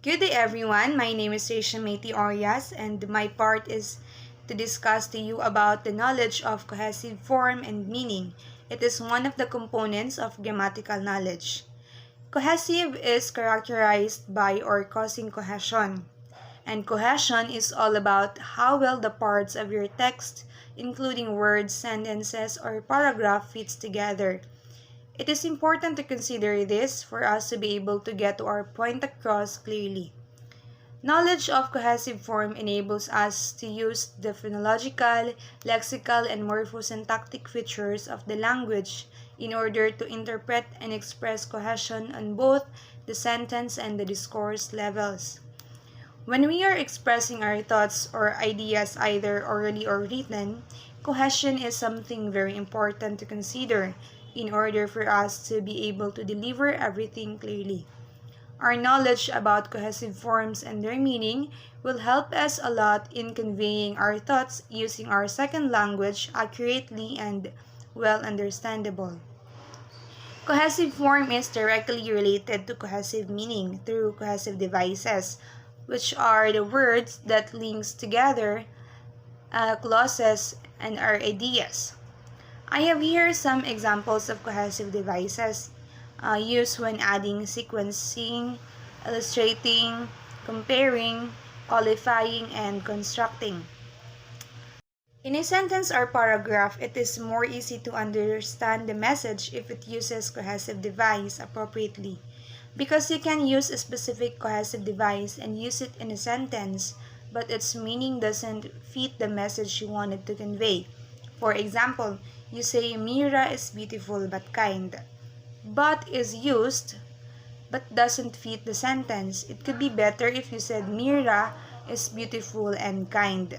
Good day everyone, my name is Rachel Mayti Orias and my part is to discuss to you about the knowledge of cohesive form and meaning. It is one of the components of grammatical knowledge. Cohesive is characterized by or causing cohesion. And cohesion is all about how well the parts of your text, including words, sentences, or paragraph fits together. It is important to consider this for us to be able to get our point across clearly. Knowledge of cohesive form enables us to use the phonological, lexical, and morphosyntactic features of the language in order to interpret and express cohesion on both the sentence and the discourse levels. When we are expressing our thoughts or ideas either orally or written, cohesion is something very important to consider in order for us to be able to deliver everything clearly. Our knowledge about cohesive forms and their meaning will help us a lot in conveying our thoughts using our second language accurately and well understandable. Cohesive form is directly related to cohesive meaning through cohesive devices, which are the words that links together clauses and our ideas. I have here some examples of cohesive devices used when adding, sequencing, illustrating, comparing, qualifying, and constructing. In a sentence or paragraph, it is more easy to understand the message if it uses cohesive device appropriately, because you can use a specific cohesive device and use it in a sentence, but its meaning doesn't fit the message you wanted to convey. For example, you say Mira is beautiful but kind. But is used but doesn't fit the sentence. It could be better if you said Mira is beautiful and kind,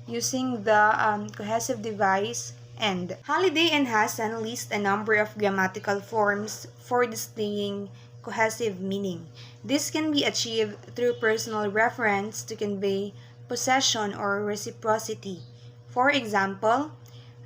using the cohesive device and. Holiday and Hassan list a number of grammatical forms for displaying cohesive meaning. This can be achieved through personal reference to convey possession or reciprocity. For example,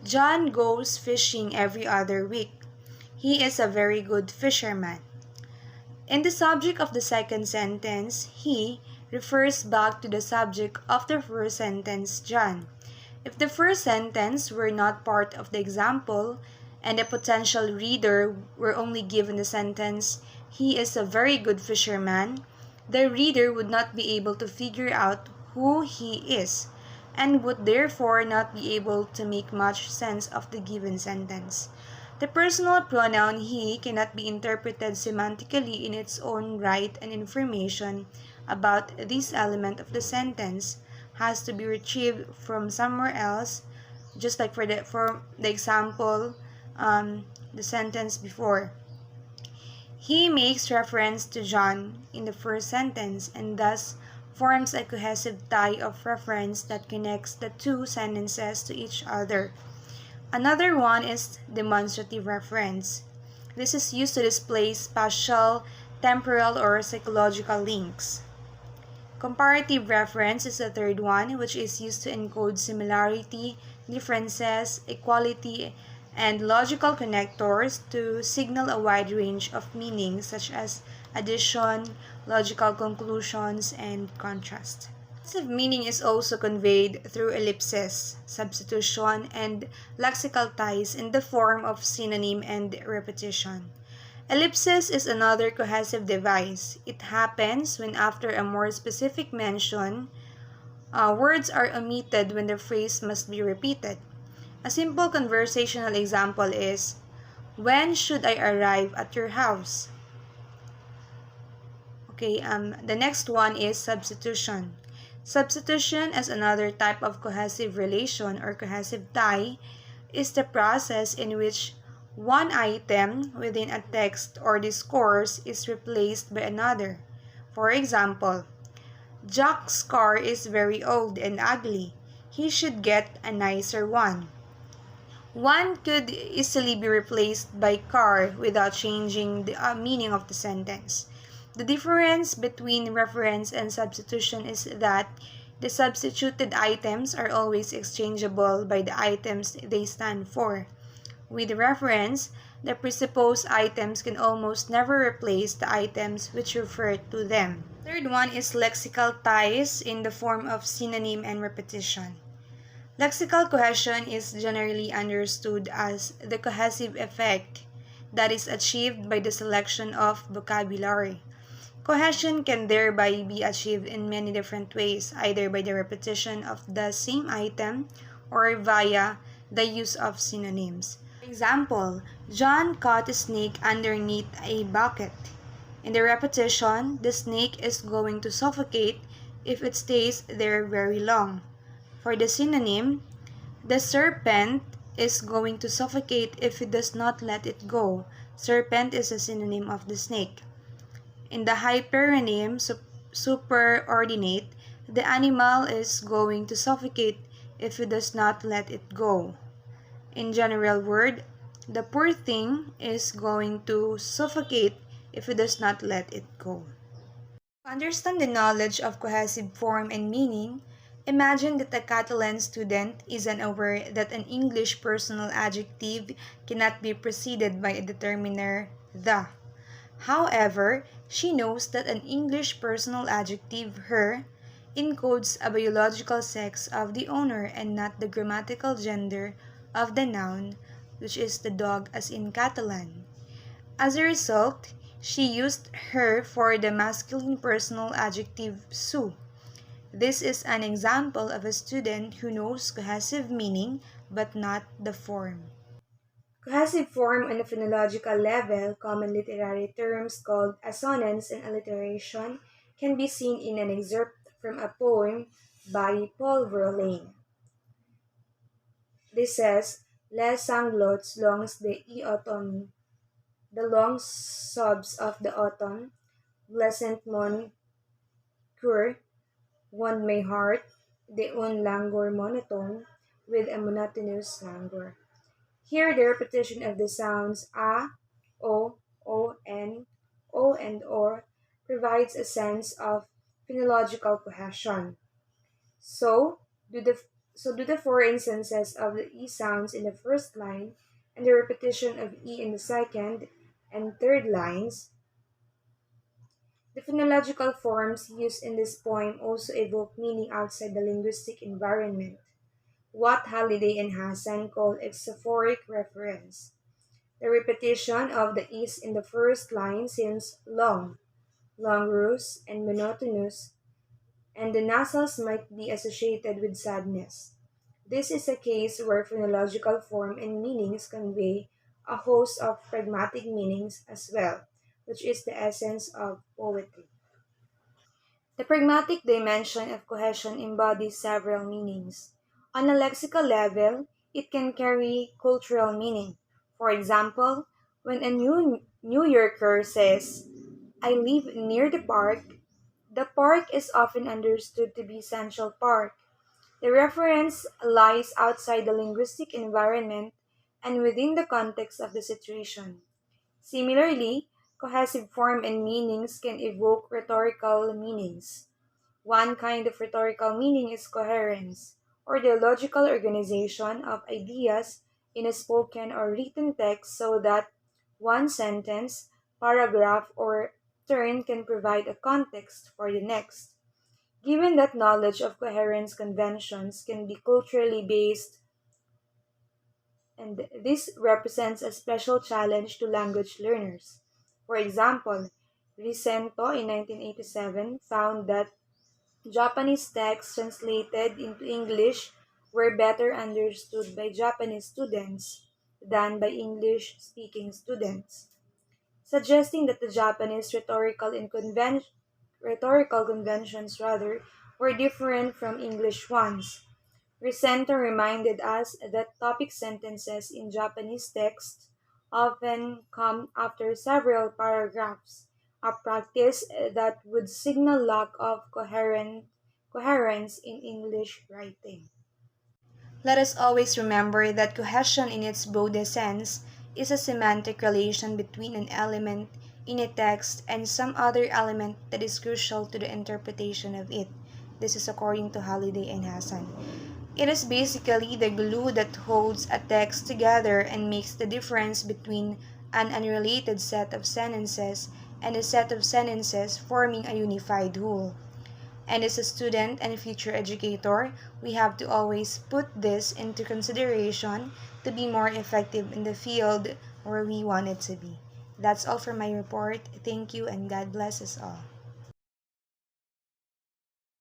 John goes fishing every other week. He is a very good fisherman. In the subject of the second sentence, he refers back to the subject of the first sentence, John. If the first sentence were not part of the example and a potential reader were only given the sentence, he is a very good fisherman, the reader would not be able to figure out who he is and would therefore not be able to make much sense of the given sentence. The personal pronoun he cannot be interpreted semantically in its own right, and information about this element of the sentence has to be retrieved from somewhere else, just like for the example, the sentence before. He makes reference to John in the first sentence and thus forms a cohesive tie of reference that connects the two sentences to each other. Another one is demonstrative reference. This is used to display spatial, temporal, or psychological links. Comparative reference is the third one, which is used to encode similarity, differences, equality, and logical connectors to signal a wide range of meanings such as addition, logical conclusions, and contrast. Cohesive meaning is also conveyed through ellipses, substitution, and lexical ties in the form of synonym and repetition. Ellipsis is another cohesive device. It happens when after a more specific mention, words are omitted when the phrase must be repeated. A simple conversational example is, "When should I arrive at your house?" Okay, the next one is substitution. Substitution as another type of cohesive relation or cohesive tie is the process in which one item within a text or discourse is replaced by another. For example, Jack's car is very old and ugly. He should get a nicer one. One could easily be replaced by car without changing the meaning of the sentence. The difference between reference and substitution is that the substituted items are always exchangeable by the items they stand for. With reference, the presupposed items can almost never replace the items which refer to them. Third one is lexical ties in the form of synonym and repetition. Lexical cohesion is generally understood as the cohesive effect that is achieved by the selection of vocabulary. Cohesion can thereby be achieved in many different ways, either by the repetition of the same item or via the use of synonyms. For example, John caught a snake underneath a bucket. In the repetition, the snake is going to suffocate if it stays there very long. For the synonym, the serpent is going to suffocate if it does not let it go. Serpent is a synonym of the snake. In the hyperonym superordinate, the animal is going to suffocate if it does not let it go. In general word, the poor thing is going to suffocate if it does not let it go. To understand the knowledge of cohesive form and meaning, imagine that a Catalan student is unaware that an English personal adjective cannot be preceded by a determiner the. However, she knows that an English personal adjective her encodes a biological sex of the owner and not the grammatical gender of the noun, which is the dog as in Catalan. As a result, she used her for the masculine personal adjective su. This is an example of a student who knows cohesive meaning but not the form. Cohesive form on a phonological level, common literary terms called assonance and alliteration, can be seen in an excerpt from a poem by Paul Verlaine. This says, Les sanglots longs de automne, the long sobs of the autumn, blessed mon cœur, won my heart, de un languor monotone, with a monotonous languor. Here, the repetition of the sounds a, o, n, o, and or provides a sense of phonological cohesion. So do the four instances of the e sounds in the first line and the repetition of e in the second and third lines. The phonological forms used in this poem also evoke meaning outside the linguistic environment, what Halliday and Hassan call exophoric reference. The repetition of the is in the first line seems long, languorous, and monotonous, and the nasals might be associated with sadness. This is a case where phonological form and meanings convey a host of pragmatic meanings as well, which is the essence of poetry. The pragmatic dimension of cohesion embodies several meanings. On a lexical level, it can carry cultural meaning. For example, when a New Yorker says, I live near the park is often understood to be Central Park. The reference lies outside the linguistic environment and within the context of the situation. Similarly, cohesive form and meanings can evoke rhetorical meanings. One kind of rhetorical meaning is coherence, or the logical organization of ideas in a spoken or written text so that one sentence, paragraph, or turn can provide a context for the next. Given that knowledge of coherence conventions can be culturally based, and this represents a special challenge to language learners. For example, Ricento in 1987 found that Japanese texts translated into English were better understood by Japanese students than by English speaking students, suggesting that the Japanese rhetorical conventions were different from English ones. Resento reminded us that topic sentences in Japanese texts often come after several paragraphs, a practice that would signal lack of coherence in English writing. Let us always remember that cohesion in its broadest sense is a semantic relation between an element in a text and some other element that is crucial to the interpretation of it. This is according to Halliday and Hassan. It is basically the glue that holds a text together and makes the difference between an unrelated set of sentences and a set of sentences forming a unified whole. And as a student and future educator, we have to always put this into consideration to be more effective in the field where we want it to be. That's all for my report. Thank you and God bless us all.